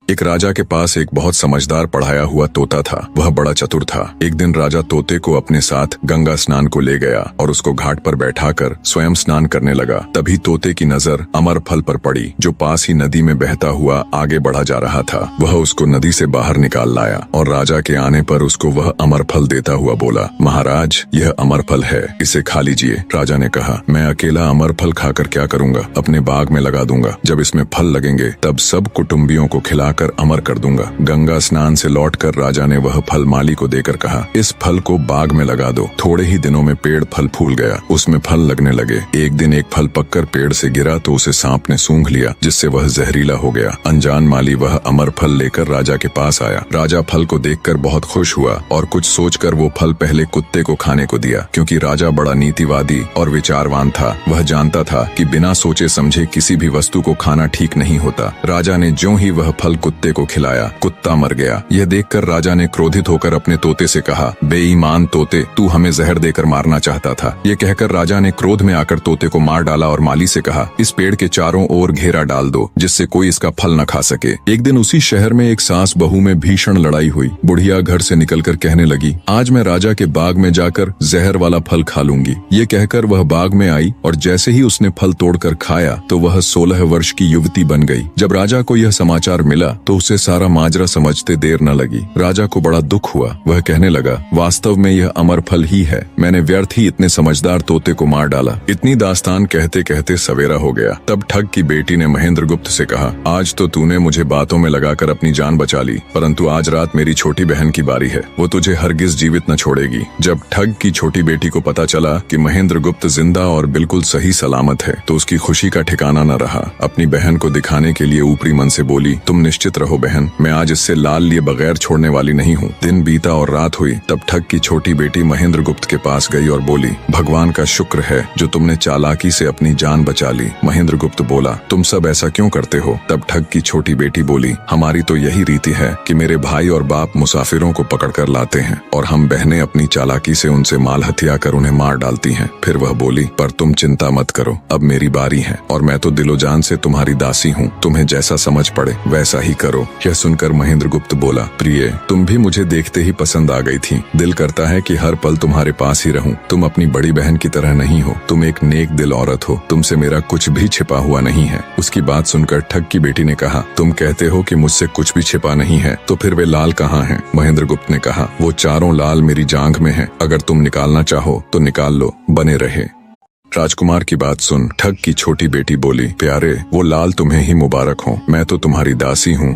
एक राजा के पास एक बहुत समझदार पढ़ाया हुआ तोता था। वह बड़ा चतुर था। एक दिन राजा तोते को अपने साथ गंगा स्नान को ले गया और उसको घाट पर बैठाकर स्वयं स्नान करने लगा। तभी तोते की नजर अमर फल पर पड़ी, जो पास ही नदी में बहता हुआ आगे बढ़ा जा रहा था। वह उसको नदी से बाहर निकाल लाया और राजा के आने पर उसको वह अमर फल देता हुआ बोला, महाराज, यह अमर फल है, इसे खा लीजिए। राजा ने कहा, मैं अकेला अमर फल खाकर क्या करूंगा? अपने बाग में लगा दूंगा। जब इसमें फल लगेंगे तब सब कुटुंबियों को खिलाकर अमर कर दूंगा। गंगा स्नान से लौटकर राजा ने वह फल माली को देकर कहा, इस फल को बाग में लगा दो। थोड़े ही दिनों में पेड़ फल फूल गया, उसमें फल लगने लगे। एक दिन एक फल पककर पेड़ से गिरा तो उसे सांप ने सूंघ लिया, जिससे वह जहरीला हो गया। अनजान माली वह अमर फल लेकर राजा के पास आया। राजा फल को देखकर बहुत खुश हुआ और कुछ सोचकर वो फल पहले कुत्ते को खाने को दिया, क्योंकि राजा बड़ा नीतिवादी और विचारवान था। वह जानता था कि बिना सोचे समझे किसी भी वस्तु को खाना ठीक नहीं होता। राजा ने ज्यों ही वह फल कुत्ते को खिलाया, कुत्ता मर गया। यह देखकर राजा ने क्रोधित होकर अपने तोते से कहा, बेईमान तोते, तू हमें जहर देकर मारना चाहता था। ये कहकर राजा ने क्रोध में आकर तोते को मार डाला और माली से कहा, इस पेड़ के चारों ओर घेरा डाल दो, जिससे कोई इसका फल न खा सके। एक दिन उसी शहर में एक सास बहू में भीषण लड़ाई हुई। बुढ़िया घर से निकलकर कहने लगी, आज मैं राजा के बाग में जाकर जहर वाला फल खा लूंगी। ये कहकर वह बाग में आई और जैसे ही उसने फल तोड़कर खाया तो वह 16 वर्ष की युवती बन गई। जब राजा को यह समाचार मिला तो उसे सारा माजरा समझते देर न लगी। राजा को बड़ा दुख हुआ। वह कहने लगा, वास्तव में यह अमर फल ही है। मैंने व्यर्थ ही इतने समझदार तोते को मार डाला। इतनी दास्तान कहते कहते सवेरा हो गया। तब ठग की बेटी ने महेंद्रगुप्त से कहा, आज तो तूने मुझे बातों में लगाकर अपनी जान बचा ली, परंतु आज रात मेरी छोटी बहन की बारी है। वो तुझे हरगिज जीवित न छोड़ेगी। जब ठग की छोटी बेटी को पता चला कि महेंद्रगुप्त जिंदा और बिल्कुल सही सलामत है तो उसकी खुशी का ठिकाना न रहा। अपनी बहन को दिखाने के लिए ऊपरी मन से बोली, तुम निश्चित रहो बहन, मैं आज इससे लाल लिए बगैर छोड़ने वाली नहीं हूँ। दिन बीता और रात हुई। तब ठग की छोटी बेटी महेंद्रगुप्त के पास गई और बोली, भगवान का शुक्र है जो तुमने चालाकी से अपनी जान बचा ली। महेंद्रगुप्त बोला, तुम सब ऐसा क्यों करते हो? तब ठग की छोटी बेटी बोली, हमारी तो यही रीति है कि मेरे भाई और बाप मुसाफिरों को पकड़कर लाते हैं और हम बहनें अपनी चालाकी से उनसे माल हथिया कर उन्हें मार डालती हैं। फिर वह बोली, पर तुम चिंता मत करो, अब मेरी बारी है और मैं तो दिलो जान से तुम्हारी दासी हूँ। तुम्हें जैसा समझ पड़े वैसा ही करो। यह सुनकर महेंद्रगुप्त बोला, प्रिय, तुम भी मुझे देखते ही पसंद आ गई थी। दिल करता है कि हर पल तुम्हारे पास ही रहूं। तुम अपनी बड़ी बहन की तरह नहीं हो। तुम एक नेक दिल औरत हो। तुमसे मेरा कुछ भी छिपा हुआ नहीं है। उसकी बात सुनकर ठग की बेटी ने कहा, तुम कहते हो कि मुझसे कुछ भी छिपा नहीं है, तो फिर वे लाल कहाँ हैं? महेंद्रगुप्त ने कहा, वो चारों लाल मेरी जांघ में हैं। अगर तुम निकालना चाहो तो निकाल लो, बने रहे। राजकुमार की बात सुन ठग की छोटी बेटी बोली, प्यारे, वो लाल तुम्हें ही मुबारक हो। मैं तो तुम्हारी दासी हूँ।